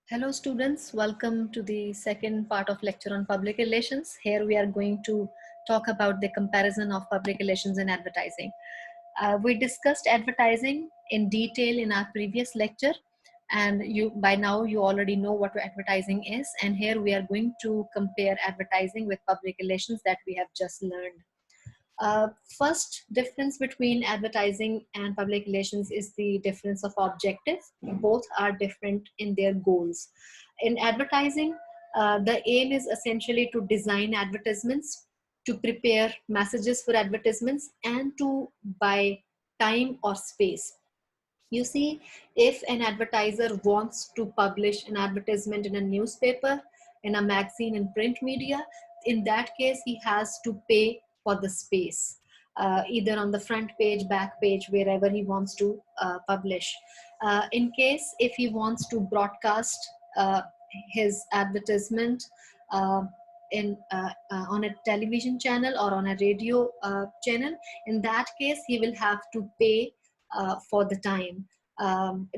Hello students, welcome to the second part of lecture on public relations. Here we are going to talk about the comparison of public relations and advertising. We discussed advertising in detail in our previous lecture, and by now you already know what advertising is, and here we are going to compare advertising with public relations that we have just learned. First difference between advertising and public relations is the difference of objective. Both are different in their goals. In advertising, the aim is essentially to design advertisements, to prepare messages for advertisements, and to buy time or space. You see, if an advertiser wants to publish an advertisement in a newspaper, in a magazine, in print media, in that case, he has to pay for the space, either on the front page, back page, wherever he wants to publish. In case if he wants to broadcast his advertisement uh, on a television channel or on a radio channel, in that case, he will have to pay for the time.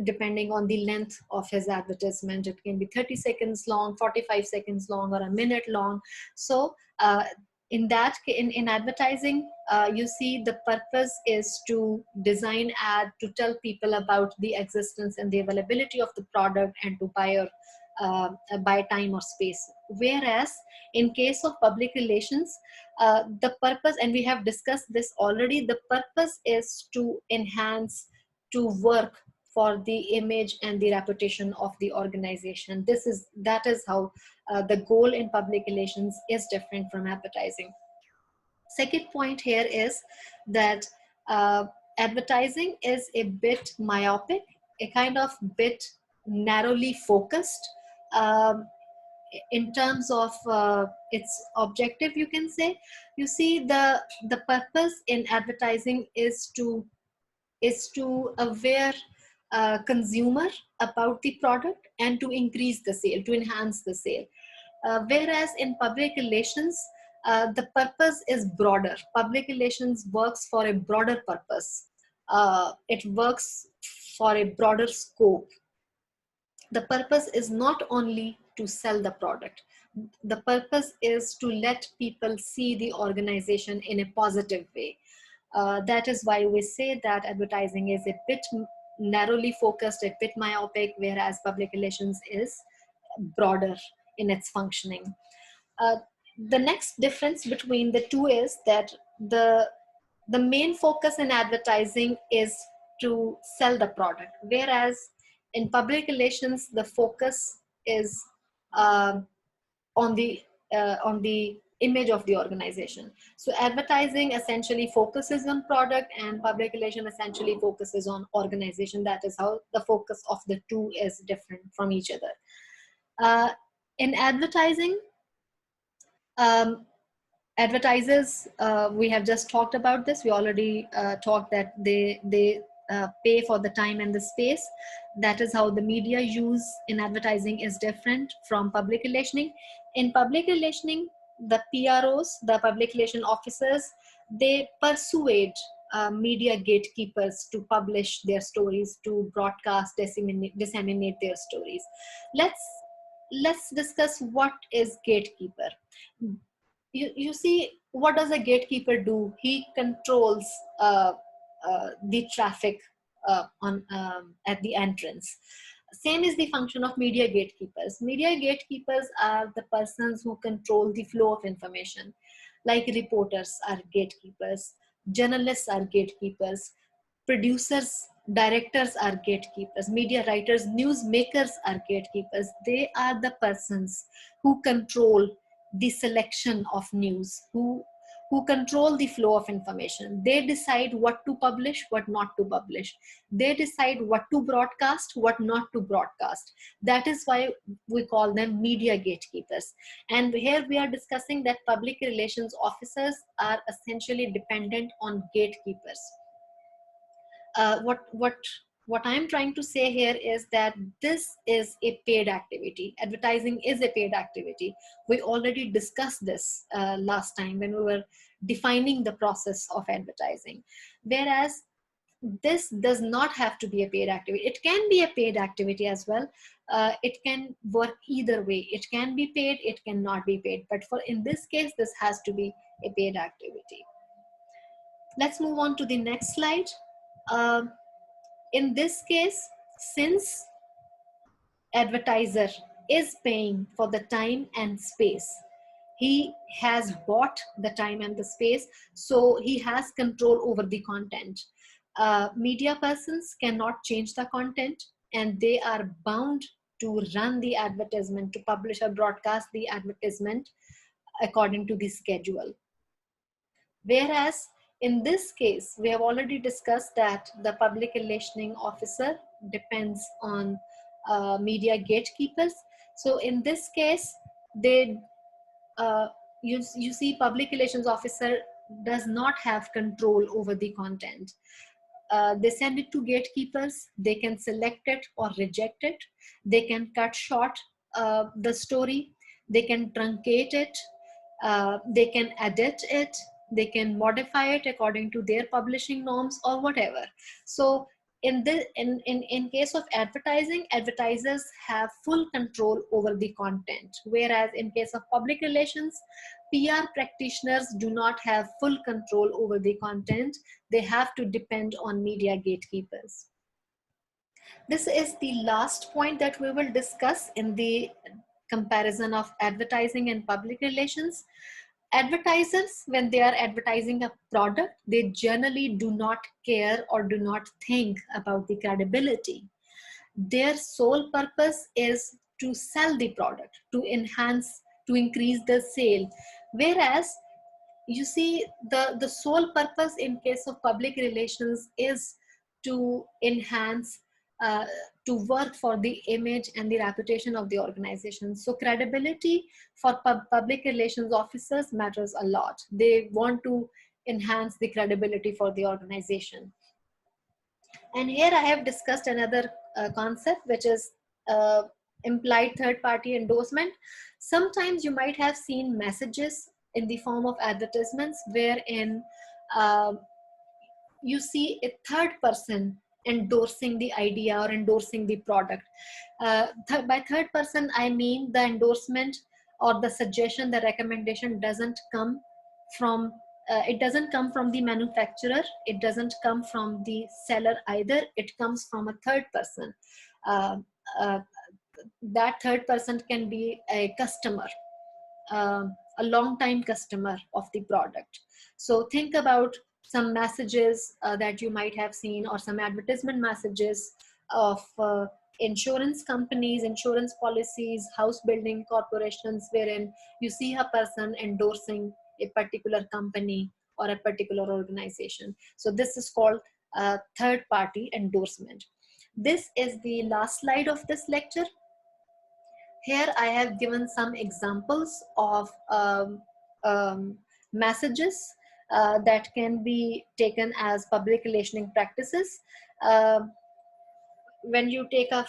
Depending on the length of his advertisement, it can be 30 seconds long, 45 seconds long, or a minute long. So in advertising, you see, the purpose is to design ad, to tell people about the existence and the availability of the product, and to buy time or space. Whereas in case of public relations, the purpose, and we have discussed this already, the purpose is to enhance, to work for the image and the reputation of the organization. That is how the goal in public relations is different from advertising. Second point here is that advertising is a bit myopic, a kind of bit narrowly focused in terms of its objective, you can say. You see, the purpose in advertising is to aware consumer about the product and to increase the sale, to enhance the sale. Whereas in public relations, the purpose is broader. Public relations works for a broader purpose. It works for a broader scope. The purpose is not only to sell the product. The purpose is to let people see the organization in a positive way. That is why we say that advertising is a bit narrowly focused, a bit myopic, whereas public relations is broader in its functioning. Uh, the next difference between the two is that the main focus in advertising is to sell the product, whereas in public relations the focus is uh, on the image of the organization. So advertising essentially focuses on product, and public relation essentially focuses on organization. That is how the focus of the two is different from each other. uh, in advertising, um, advertisers, we have just talked about this. We already talked that they pay for the time and the space. That is how the media use in advertising is different from public relationing. In public relationing, the PROs, the public relation officers, they persuade media gatekeepers to publish their stories, to broadcast, disseminate their stories. Let's let's discuss what is gatekeeper. You see, what does a gatekeeper do? He controls the traffic on at the entrance. Same is the function of media gatekeepers. Media gatekeepers are the persons who control the flow of information. Like reporters are gatekeepers, journalists are gatekeepers, producers, directors are gatekeepers, media writers, newsmakers are gatekeepers. They are the persons who control the selection of news, who control the flow of information. They decide what to publish, what not to publish. They decide what to broadcast, what not to broadcast. That is why we call them media gatekeepers. And here we are discussing that public relations officers are essentially dependent on gatekeepers. What I'm trying to say here is that this is a paid activity. Advertising is a paid activity. We already discussed this last time when we were defining the process of advertising. Whereas this does not have to be a paid activity. It can be a paid activity as well. It can work either way. It can be paid, it cannot be paid. But for in this case, this has to be a paid activity. Let's move on to the next slide. Um in this case, since advertiser is paying for the time and space, he has bought the time and the space, so he has control over the content. Media persons cannot change the content, and they are bound to run the advertisement, to publish or broadcast the advertisement according to the schedule. Whereas in this case, we have already discussed that the public relationing officer depends on media gatekeepers. So in this case, they uh, you see public relations officer does not have control over the content. They send it to gatekeepers. They can select it or reject it. They can cut short the story. They can truncate it. They can edit it. They can modify it according to their publishing norms or whatever. So in case of advertising, advertisers have full control over the content, whereas in case of public relations, PR practitioners do not have full control over the content. They have to depend on media gatekeepers. This is the last point that we will discuss in the comparison of advertising and public relations. Advertisers, when they are advertising a product, they generally do not care or do not think about the credibility. Their sole purpose is to sell the product, to enhance, to increase the sale. Whereas you see, the sole purpose in case of public relations is to enhance, uh, to work for the image and the reputation of the organization. So credibility for public relations officers matters a lot. They want to enhance the credibility for the organization. And here I have discussed another concept, which is implied third party endorsement. Sometimes you might have seen messages in the form of advertisements wherein uh, you see a third person endorsing the idea or endorsing the product. By third person, I mean the endorsement or the suggestion, the recommendation doesn't come from it doesn't come from the manufacturer, it doesn't come from the seller either, it comes from a third person. uh, uh, that third person can be a customer, a long time customer of the product. So think about some messages that you might have seen, or some advertisement messages of insurance companies, insurance policies, house building corporations, wherein you see a person endorsing a particular company or a particular organization. So this is called third party endorsement. This is the last slide of this lecture. Here I have given some examples of messages that can be taken as public relationing practices. Uh, when you take a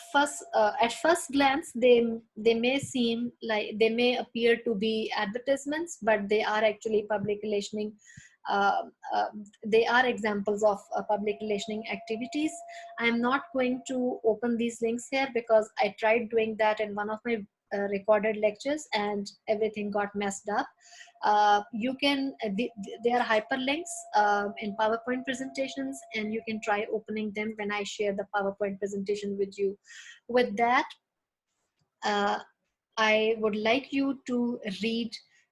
at first glance, they may seem like, they may appear to be advertisements, but they are actually public relationing. Uh, uh, they are examples of public relationing activities. I'm not going to open these links here because I tried doing that in one of my recorded lectures and everything got messed up. You can, they are hyperlinks in PowerPoint presentations, and you can try opening them when I share the PowerPoint presentation with you. With that, I would like you to read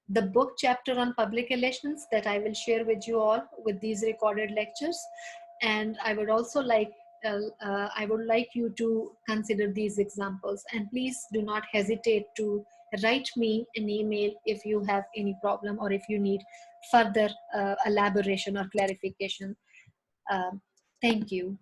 the book chapter on public relations that I will share with you all with these recorded lectures. And I would also like I would like you to consider these examples, and please do not hesitate to write me an email if you have any problem or if you need further elaboration or clarification. Thank you.